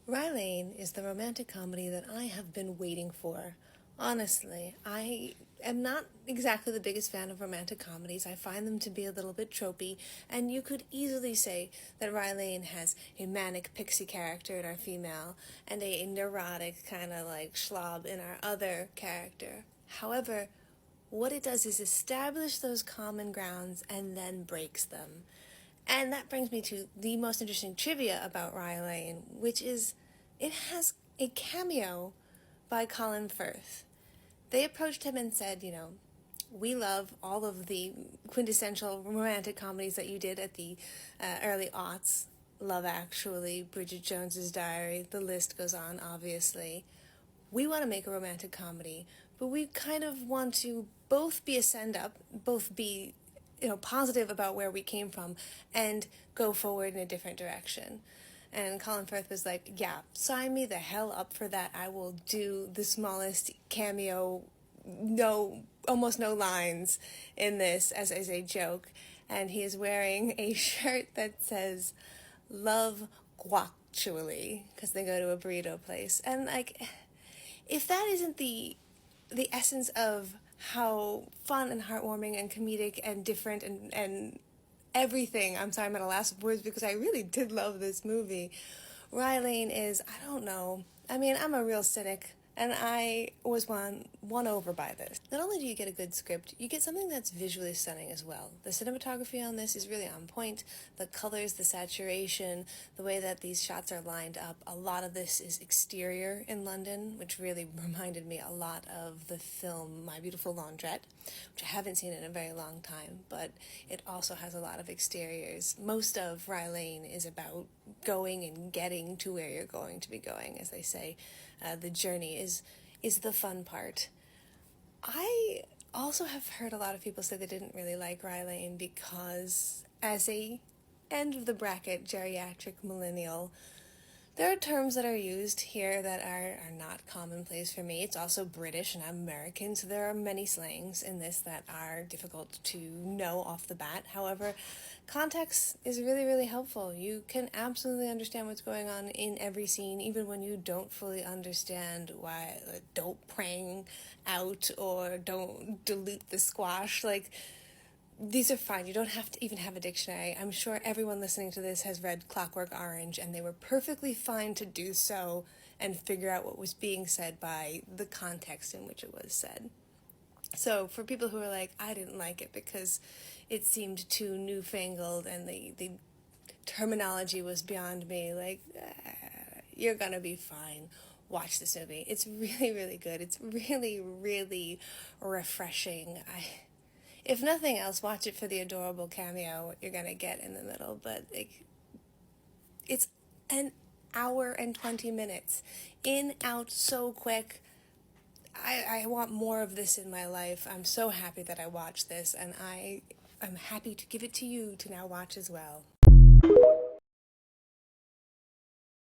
Rye Lane is the romantic comedy that I have been waiting for. Honestly, I am not exactly the biggest fan of romantic comedies. I find them to be a little bit tropey, and you could easily say that Rye Lane has a manic pixie character in our female and a neurotic kind of like schlob in our other character. However, what it does is establish those common grounds and then breaks them. And that brings me to the most interesting trivia about Rye Lane, which is it has a cameo by Colin Firth. They approached him and said, we love all of the quintessential romantic comedies that you did at the early aughts. Love Actually, Bridget Jones's Diary, the list goes on, obviously. We want to make a romantic comedy, but we kind of want to both be a send up, both be positive about where we came from and go forward in a different direction. And Colin Firth was like, yeah, sign me the hell up for that. I will do the smallest cameo, almost no lines in this as a joke. And he is wearing a shirt that says, love guactually, because they go to a burrito place. And like, if that isn't the essence of how fun and heartwarming and comedic and different and everything. I'm sorry, I'm at a loss of words because I really did love this movie. Rye Lane is, I don't know. I mean, I'm a real cynic, and I was won over by this. Not only do you get a good script, you get something that's visually stunning as well. The cinematography on this is really on point. The colors, the saturation, the way that these shots are lined up. A lot of this is exterior in London, which really reminded me a lot of the film My Beautiful Laundrette, which I haven't seen in a very long time, but it also has a lot of exteriors. Most of Rye Lane is about going and getting to where you're going to be going, as they say. The journey is the fun part. I also have heard a lot of people say they didn't really like Rye Lane because, as a end of the bracket geriatric millennial, there are terms that are used here that are not commonplace for me. It's also British and I'm American, so there are many slangs in this that are difficult to know off the bat. However, context is really, really helpful. You can absolutely understand what's going on in every scene, even when you don't fully understand why, don't prang out or don't dilute the squash. Like, these are fine. You don't have to even have a dictionary. I'm sure everyone listening to this has read Clockwork Orange, and they were perfectly fine to do so and figure out what was being said by the context in which it was said. So for people who are like, I didn't like it because it seemed too newfangled and the terminology was beyond me, like, you're gonna be fine. Watch this movie. It's really, really good. It's really, really refreshing. If nothing else, watch it for the adorable cameo you're gonna get in the middle. But it's an hour and 20 minutes. In, out, so quick. I want more of this in my life. I'm so happy that I watched this, and I'm happy to give it to you to now watch as well.